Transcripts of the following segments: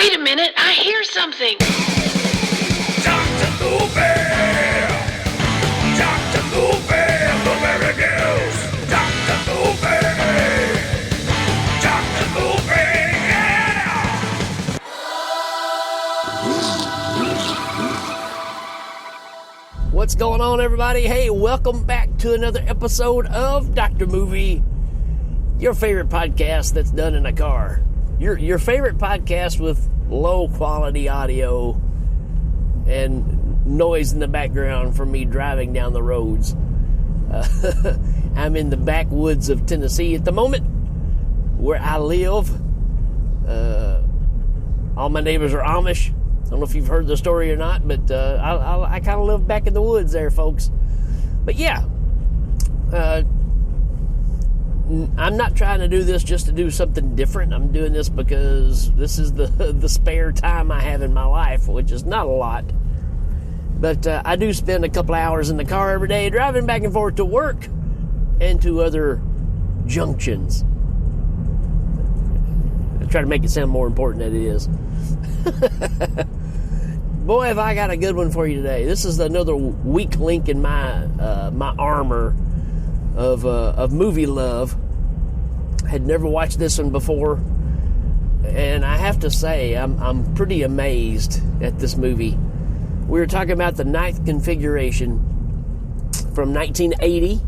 Wait a minute, I hear something. Dr. Movie! Dr. Movie! Blueberry News! Dr. Movie! Dr. Movie! Yeah! What's going on, everybody? Hey, welcome back to another episode of Dr. Movie, your favorite podcast that's done in a car. Your favorite podcast with low quality audio and noise in the background from me driving down the roads. I'm in the backwoods of Tennessee at the moment, where I live. All my neighbors are Amish. I don't know if you've heard the story or not, but I kind of live back in the woods there, folks. But yeah, I'm not trying to do this just to do something different. I'm doing this because this is the spare time I have in my life, which is not a lot. But I do spend a couple hours in the car every day driving back and forth to work and to other junctions. I try to make it sound more important than it is. Boy, have I got a good one for you today. This is another weak link in my my armor of movie love. Had never watched this one before, and I have to say I'm pretty amazed at this movie. We were talking about The Ninth Configuration from 1980,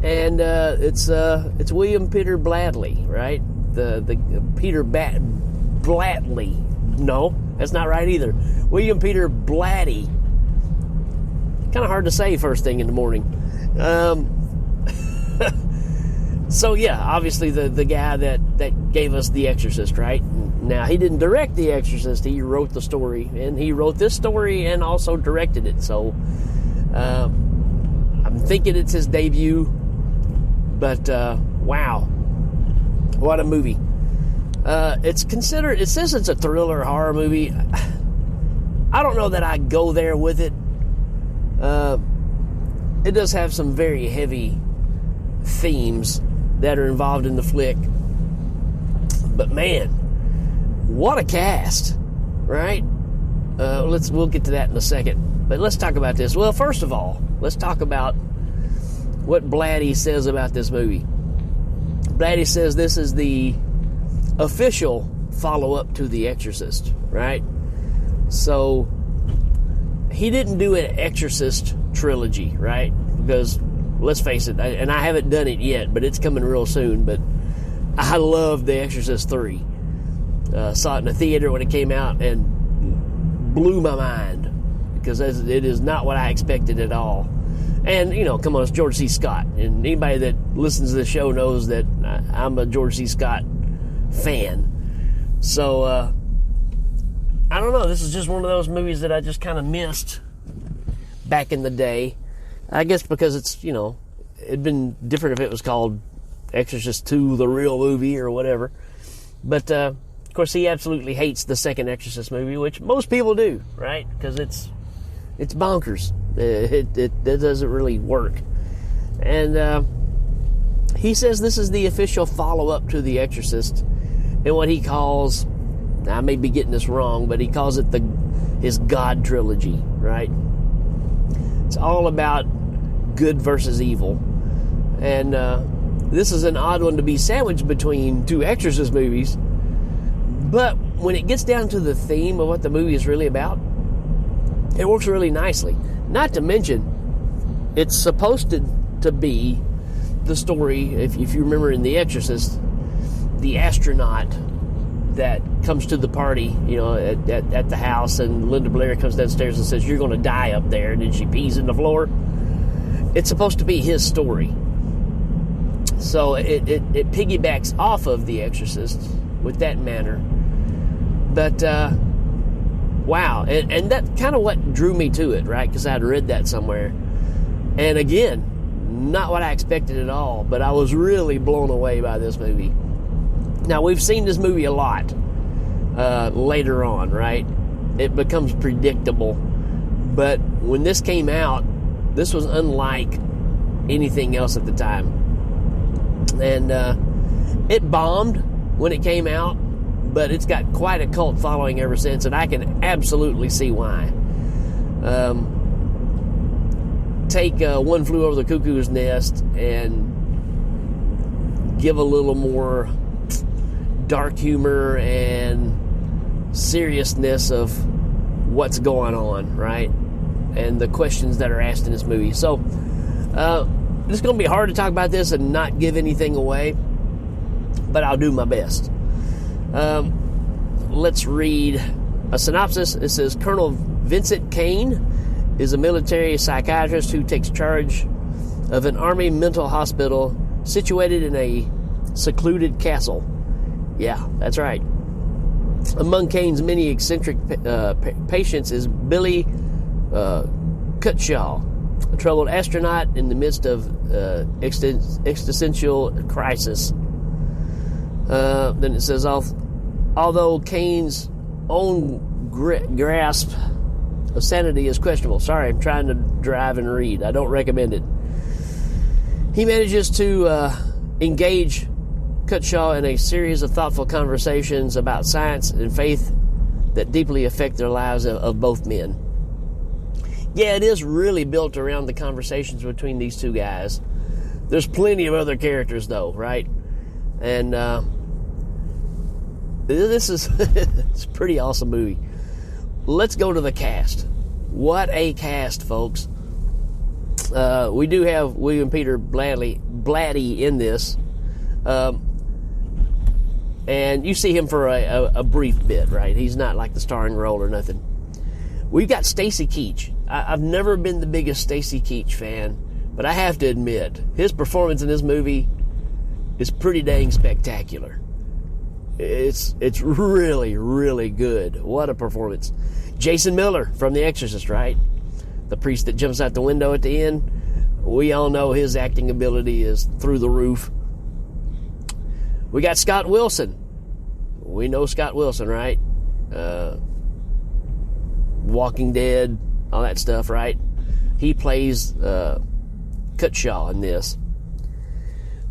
and it's William Peter Blattey, right? The Peter Blattey. No, that's not right either. William Peter Blattey. Kind of hard to say first thing in the morning. So yeah, obviously the guy that gave us The Exorcist, right? Now, he didn't direct The Exorcist. He wrote the story, and he wrote this story and also directed it. So I'm thinking it's his debut, but wow, what a movie. It says it's a thriller horror movie. I don't know that I go there with it. It does have some very heavy themes that are involved in the flick. But man, what a cast, right? We'll get to that in a second. But let's talk about this. Well, first of all, let's talk about what Blattey says about this movie. Blattey says this is the official follow-up to The Exorcist, right? So he didn't do an Exorcist trilogy, right? Because let's face it, and I haven't done it yet, but it's coming real soon. But I love The Exorcist 3. Saw it in the theater when it came out and blew my mind, because it is not what I expected at all. And, you know, come on, it's George C. Scott. And anybody that listens to the show knows that I'm a George C. Scott fan. So, I don't know. This is just one of those movies that I just kind of missed back in the day. I guess because it's, you know, it'd been different if it was called Exorcist 2, the real movie, or whatever. But, of course, he absolutely hates the second Exorcist movie, which most people do, right? Because it's bonkers. It doesn't really work. And he says this is the official follow-up to The Exorcist, and what he calls, I may be getting this wrong, but he calls it his God trilogy, right? It's all about good versus evil. And this is an odd one to be sandwiched between two Exorcist movies. But when it gets down to the theme of what the movie is really about, it works really nicely. Not to mention, it's supposed to be the story, if you remember in The Exorcist, the astronaut that comes to the party, you know, at the house, and Linda Blair comes downstairs and says, "You're going to die up there," and then she pees in the floor. It's supposed to be his story. So it piggybacks off of The Exorcist with that manner. But, wow. And that's kind of what drew me to it, right? Because I had read that somewhere. And again, not what I expected at all, but I was really blown away by this movie. Now, we've seen this movie a lot later on, right? It becomes predictable. But when this came out, this was unlike anything else at the time. And it bombed when it came out, but it's got quite a cult following ever since, and I can absolutely see why. Take One Flew Over the Cuckoo's Nest and give a little more dark humor and seriousness of what's going on, right? And the questions that are asked in this movie. So, it's going to be hard to talk about this and not give anything away, but I'll do my best. Let's read a synopsis. It says, Colonel Vincent Kane is a military psychiatrist who takes charge of an army mental hospital situated in a secluded castle. Yeah, that's right. Among Kane's many eccentric patients is Billy Cutshaw, a troubled astronaut in the midst of existential crisis. Then it says, although Kane's own grasp of sanity is questionable. Sorry, I'm trying to drive and read. I don't recommend it. He manages to engage Cutshaw in a series of thoughtful conversations about science and faith that deeply affect their lives of both men. Yeah, it is really built around the conversations between these two guys. There's plenty of other characters, though, right? And this is it's a pretty awesome movie. Let's go to the cast. What a cast, folks. We do have William Peter Blattey in this. And you see him for a brief bit, right? He's not like the starring role or nothing. We've got Stacy Keach. I've never been the biggest Stacy Keach fan, but I have to admit, his performance in this movie is pretty dang spectacular. It's really, really good. What a performance. Jason Miller from The Exorcist, right? The priest that jumps out the window at the end. We all know his acting ability is through the roof. We got Scott Wilson. We know Scott Wilson, right? Walking Dead, all that stuff, right? He plays Cutshaw in this.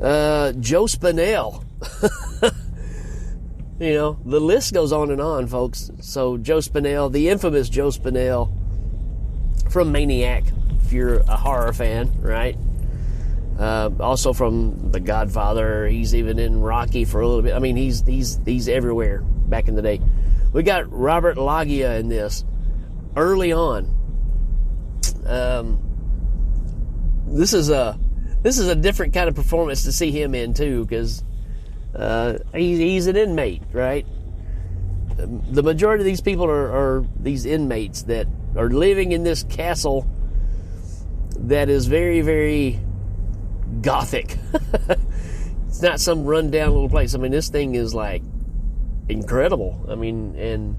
Joe Spinell. You know, the list goes on and on, folks. So Joe Spinell, the infamous Joe Spinell from Maniac, if you're a horror fan, right? Also from The Godfather. He's even in Rocky for a little bit. I mean, he's everywhere back in the day. We got Robert Loggia in this early on. This is a different kind of performance to see him in too, because he's an inmate, right? The majority of these people are these inmates that are living in this castle that is very, very gothic. It's not some rundown little place. I mean, this thing is like incredible. I mean, and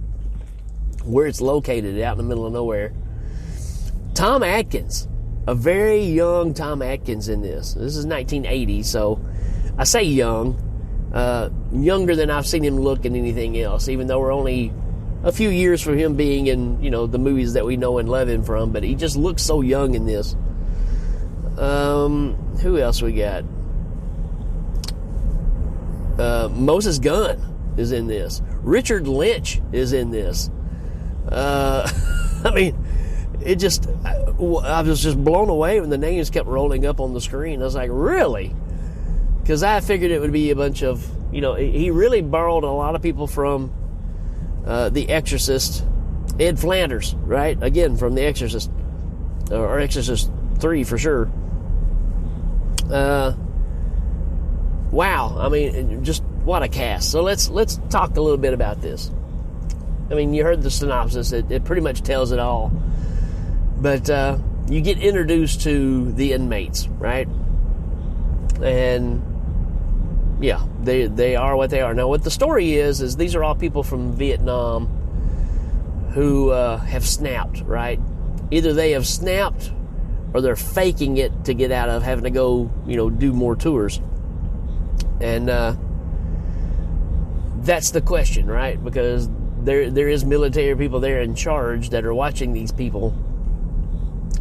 where it's located, out in the middle of nowhere. Tom Atkins, a very young Tom Atkins in this. This is 1980, so I say young. Younger than I've seen him look in anything else, even though we're only a few years from him being in, you know, the movies that we know and love him from, but he just looks so young in this. Who else we got? Moses Gunn is in this. Richard Lynch is in this. I mean, I was just blown away when the names kept rolling up on the screen. I was like, really? Because I figured it would be a bunch of, you know, he really borrowed a lot of people from The Exorcist. Ed Flanders, right? Again, from The Exorcist. Or Exorcist 3 for sure. Wow. I mean, just what a cast. So let's talk a little bit about this. I mean, you heard the synopsis. It pretty much tells it all. But you get introduced to the inmates, right? And yeah, they are what they are. Now, what the story is these are all people from Vietnam who have snapped, right? Either they have snapped or they're faking it to get out of having to go, you know, do more tours. And that's the question, right? Because there is military people there in charge that are watching these people.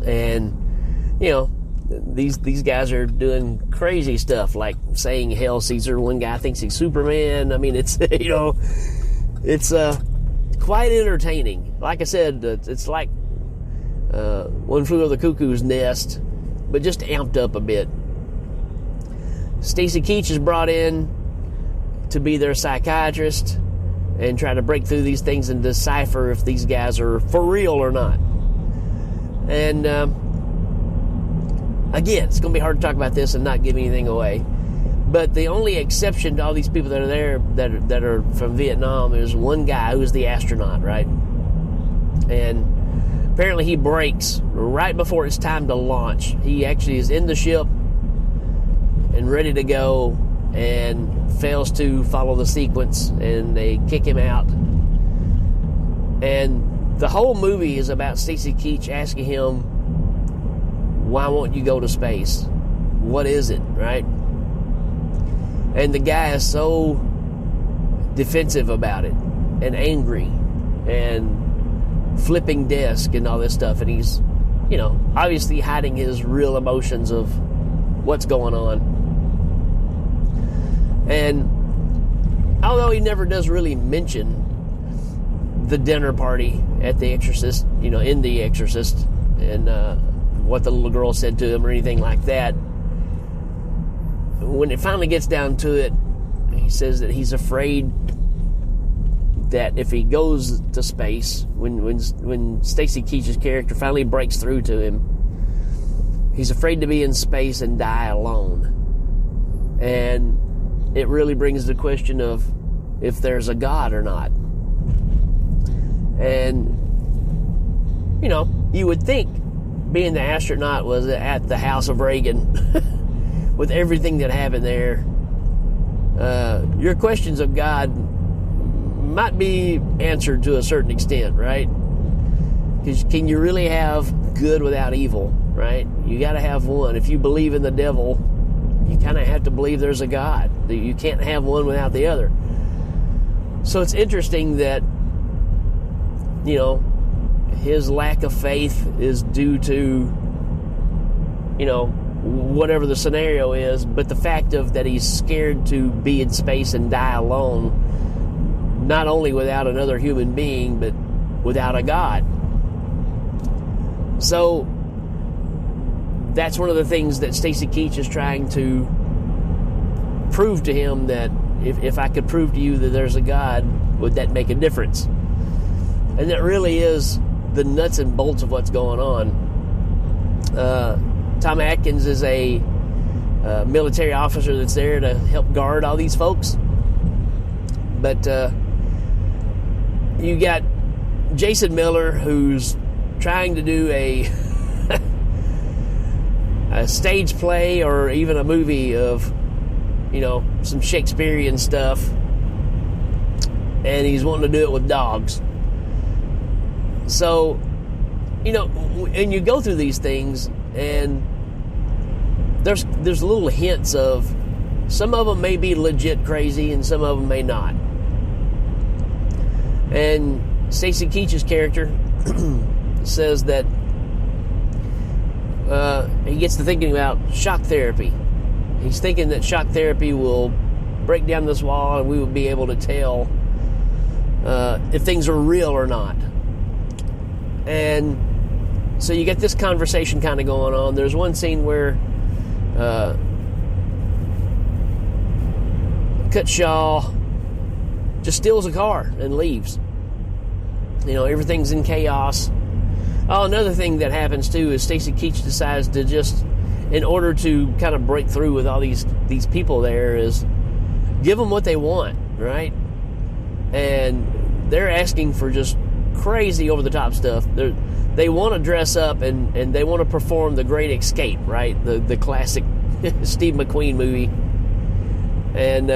And, you know, these guys are doing crazy stuff like saying Hail Caesar. One guy thinks he's Superman. I mean, it's, you know, it's quite entertaining. Like I said, it's like One Flew Over the Cuckoo's Nest, but just amped up a bit. Stacy Keach is brought in to be their psychiatrist and try to break through these things and decipher if these guys are for real or not. And again, it's going to be hard to talk about this and not give anything away. But the only exception to all these people that are there that are from Vietnam is one guy who's the astronaut, right? And apparently he breaks right before it's time to launch. He actually is in the ship and ready to go and fails to follow the sequence, and they kick him out. And the whole movie is about Stacy Keach asking him, why won't you go to space? What is it, right? And the guy is so defensive about it and angry and flipping desk and all this stuff. And he's, obviously hiding his real emotions of what's going on. And although he never does really mention the dinner party at the Exorcist, in the Exorcist, and what the little girl said to him or anything like that, when it finally gets down to it, he says that he's afraid that if he goes to space, when Stacy Keach's character finally breaks through to him, he's afraid to be in space and die alone. And it really brings the question of if there's a God or not. And, you would think being the astronaut was at the House of Reagan with everything that happened there, your questions of God might be answered to a certain extent, right? Because can you really have good without evil, right? You got to have one. If you believe in the devil, you kind of have to believe there's a God. You can't have one without the other. So it's interesting that, his lack of faith is due to, whatever the scenario is, but the fact of that he's scared to be in space and die alone, not only without another human being, but without a God. So that's one of the things that Stacy Keach is trying to prove to him, that if I could prove to you that there's a God, would that make a difference? And that really is the nuts and bolts of what's going on. Tom Atkins is a military officer that's there to help guard all these folks. But you got Jason Miller, who's trying to do a stage play or even a movie of, some Shakespearean stuff. And he's wanting to do it with dogs. So, and you go through these things, and there's little hints of, some of them may be legit crazy and some of them may not. And Stacy Keach's character says that he gets to thinking about shock therapy. He's thinking that shock therapy will break down this wall and we will be able to tell if things are real or not. And so you get this conversation kind of going on. There's one scene where Cutshaw just steals a car and leaves. Everything's in chaos. Oh, another thing that happens too is Stacy Keach decides to just, in order to kind of break through with all these people there, is give them what they want, right? And they're asking for just crazy over-the-top stuff. They want to dress up and they want to perform The Great Escape, right? The classic Steve McQueen movie. And,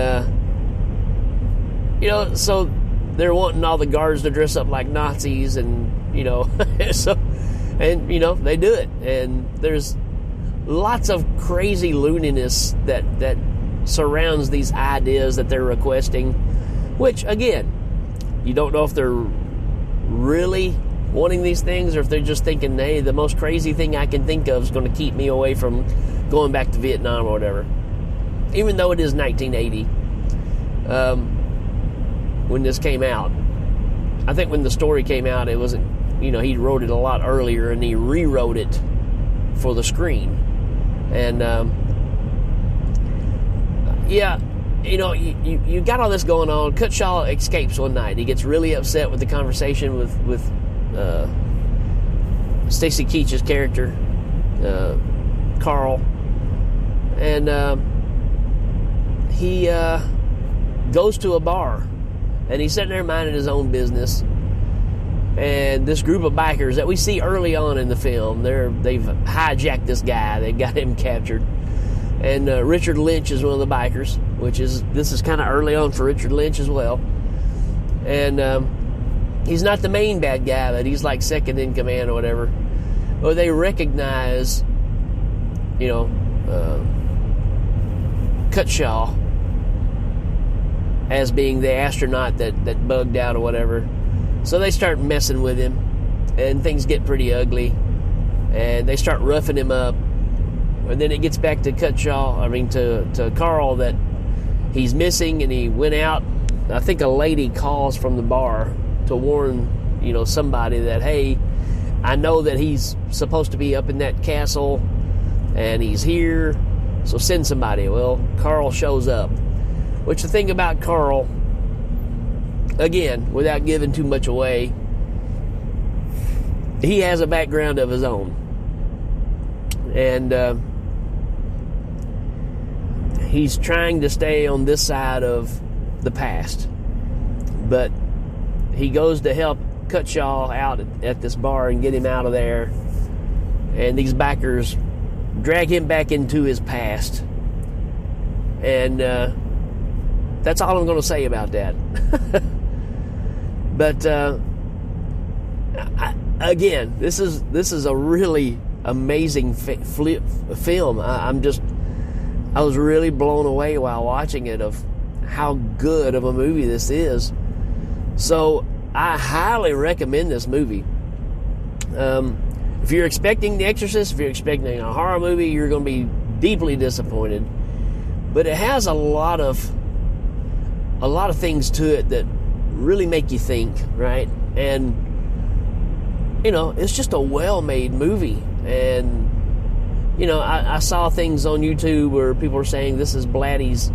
so they're wanting all the guards to dress up like Nazis and, so, and, they do it. And there's lots of crazy looniness that surrounds these ideas that they're requesting, which, again, you don't know if they're really wanting these things or if they're just thinking, hey, the most crazy thing I can think of is going to keep me away from going back to Vietnam or whatever, even though it is 1980. when this came out. I think when the story came out, it wasn't, he wrote it a lot earlier, and he rewrote it for the screen. And, you got all this going on. Cutshaw escapes one night. He gets really upset with the conversation with Stacy Keach's character, Carl. And he goes to a bar, and he's sitting there minding his own business. And this group of bikers that we see early on in the film, they've hijacked this guy. They got him captured. And Richard Lynch is one of the bikers, this is kind of early on for Richard Lynch as well. And he's not the main bad guy, but he's like second in command or whatever. Well, they recognize, Cutshaw as being the astronaut that bugged out or whatever. So they start messing with him, and things get pretty ugly, and they start roughing him up. And then it gets back to to Carl, that he's missing, and he went out. I think a lady calls from the bar to warn, somebody that, hey, I know that he's supposed to be up in that castle, and he's here, so send somebody. Well, Carl shows up. Which, the thing about Carl, again, without giving too much away, he has a background of his own. And he's trying to stay on this side of the past. But he goes to help Cutshaw out at this bar and get him out of there. And these bikers drag him back into his past. And that's all I'm going to say about that. But again, this is a really amazing film. I was really blown away while watching it of how good of a movie this is. So I highly recommend this movie. If you're expecting The Exorcist, if you're expecting a horror movie, you're going to be deeply disappointed. But it has a lot of things to it that really make you think, right? And it's just a well-made movie. And I saw things on YouTube where people were saying this is Blattey's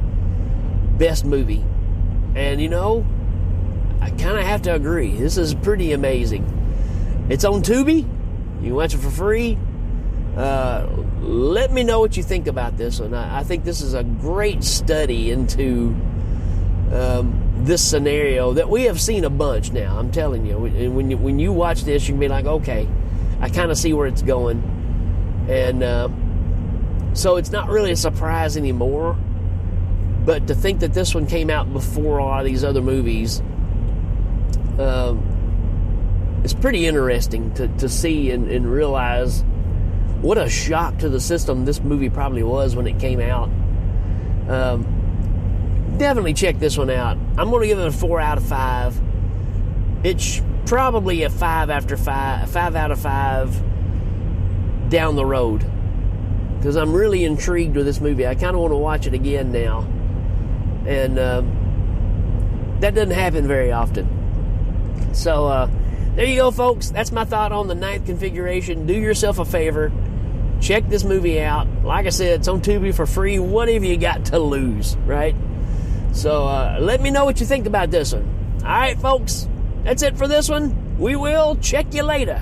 best movie. And I kind of have to agree. This is pretty amazing. It's on Tubi. You can watch it for free. Let me know what you think about this one. I think this is a great study into this scenario that we have seen a bunch now. I'm telling you. And when you watch this, you can be like, okay, I kind of see where it's going. And so it's not really a surprise anymore. But to think that this one came out before a lot of these other movies, it's pretty interesting to see and realize what a shock to the system this movie probably was when it came out. Definitely check this one out. I'm going to give it a 4 out of 5. It's probably a 5 out of 5 down the road, because I'm really intrigued with this movie. I kind of want to watch it again now, and that doesn't happen very often. So there you go, folks. That's my thought on the ninth configuration. Do yourself a favor, check this movie out. Like I said, it's on Tubi for free. What have you got to lose, right? So let me know what you think about this one. All right, folks, that's it for this one. We will check you later.